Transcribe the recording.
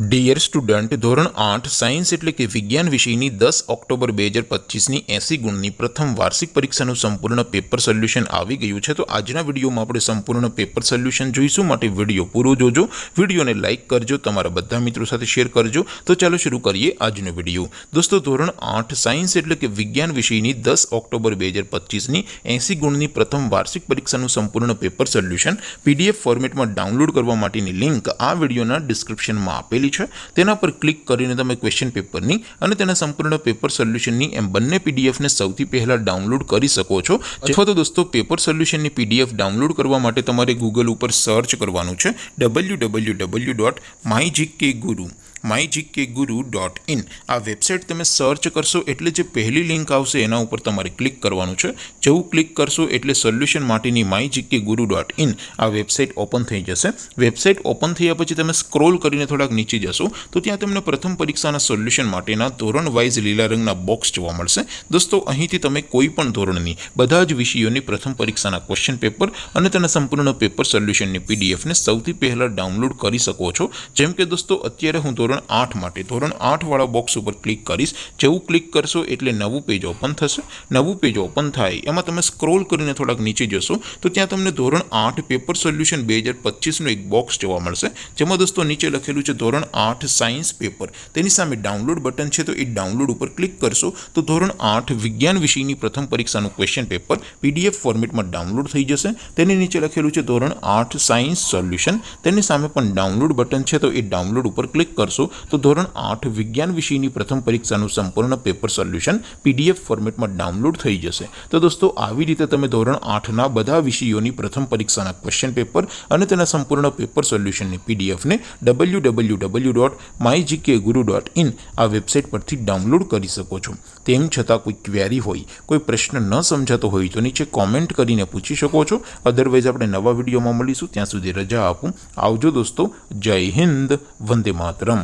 Dear student, ધોરણ 8 science એટલે કે વિજ્ઞાન વિષયની 10 ઓક્ટોબર 2025ની 80 ગુણની પ્રથમ વાર્ષિક પરીક્ષાનું સંપૂર્ણ પેપર સોલ્યુશન આવી ગયું છે। તો આજના વિડીયોમાં આપણે સંપૂર્ણ પેપર સોલ્યુશન જોઈશું, માટે વિડીયો પૂરો જોજો, વિડીયોને લાઇક કરજો, તમારા બધા મિત્રો સાથે શેર કરજો। તો ચાલો શરૂ કરીએ આજનો વિડીયો। દોસ્તો, ધોરણ 8 સાયન્સ એટલે કે વિજ્ઞાન વિષયની 10 ઓક્ટોબર 2025ની 80 ગુણની પ્રથમ વાર્ષિક પરીક્ષાનું સંપૂર્ણ પેપર સોલ્યુશન PDF ફોર્મેટમાં ડાઉનલોડ કરવા માટેની લિંક આ વિડીયોના ડિસ્ક્રિપ્શનમાં આપેલી છે। તેના પર ક્લિક કરીને તમે ક્વેશ્ચન પેપરની અને તેના સંપૂર્ણ પેપર સોલ્યુશનની એમ બંને PDF ને સૌથી પહેલા ડાઉનલોડ કરી શકો છો। અથવા તો દોસ્તો, પેપર સોલ્યુશનની PDF ડાઉનલોડ કરવા માટે તમારે ગૂગલ ઉપર સર્ચ કરવાનું છે www.mygkguru.in। આ વેબસાઇટ તમે સર્ચ કરશો એટલે જે પહેલી લિંક આવશે એના ઉપર તમારે ક્લિક કરવાનું છે। જેવું ક્લિક કરશો એટલે સોલ્યુશન માટેની mygkguru.in આ વેબસાઇટ ઓપન થઈ જશે। વેબસાઇટ ઓપન થયા પછી તમે સ્ક્રોલ કરીને થોડાક નીચે જશો તો ત્યાં તમને પ્રથમ પરીક્ષાના સોલ્યુશન માટેના ધોરણ વાઇઝ લીલા રંગના બોક્સ જોવા મળશે। દોસ્તો, અહીંથી તમે કોઈ પણ ધોરણની બધા જ વિષયોની પ્રથમ પરીક્ષાના ક્વેશ્ચન પેપર અને તેના સંપૂર્ણ પેપર સોલ્યુશનની PDF ને સૌથી પહેલા ડાઉનલોડ કરી શકો છો। જેમ કે દોસ્તો, અત્યારે હું ધોરણ 8 માટે ધોરણ 8 વાળા બોક્સ ઉપર ક્લિક કરીશ। જેવું ક્લિક કરશો એટલે નવું પેજ ઓપન થશે। નવું પેજ ઓપન થાય એમાં તમે સ્ક્રોલ કરીને થોડાક નીચે જશો તો ત્યાં તમને ધોરણ 8 પેપર સોલ્યુશન 2025નું એક બોક્સ જોવા મળશે, જેમાં દોસ્તો નીચે લખેલું છે ધોરણ 8 સાયન્સ પેપર। તેની સામે ડાઉનલોડ બટન છે, તો એ ડાઉનલોડ ઉપર ક્લિક કરશો તો ધોરણ 8 વિજ્ઞાન વિષયની પ્રથમ પરીક્ષાનું ક્વેશ્ચન પેપર PDF ફોર્મેટમાં ડાઉનલોડ થઈ જશે। તેની નીચે લખેલું છે ધોરણ 8 સાયન્સ સોલ્યુશન, તેની સામે પણ ડાઉનલોડ બટન છે, તો એ ડાઉનલોડ ઉપર ક્લિક કરશો તો ધોરણ 8 વિજ્ઞાન વિષયની પ્રથમ પરીક્ષાનું સંપૂર્ણ પેપર સોલ્યુશન PDF ફોર્મેટમાં ડાઉનલોડ થઈ જશે। તો દોસ્તો, આવી રીતે તમે ધોરણ 8ના બધા વિષયોની પ્રથમ પરીક્ષાના ક્વેશ્ચન પેપર અને તેના સંપૂર્ણ પેપર સોલ્યુશનની PDF ને www.mygkguru.in આ વેબસાઇટ પરથી ડાઉનલોડ કરી શકો છો। તેમ છતાં કોઈ ક્વેરી હોય, કોઈ પ્રશ્ન ન સમજાતો હોય તો નીચે કોમેન્ટ કરીને પૂછી શકો છો। અધરવાઇઝ આપણે નવા વિડીયોમાં મળીશું, ત્યાં સુધી રજા આપું। આવજો દોસ્તો, જય હિન્દ, વંદે માતરમ।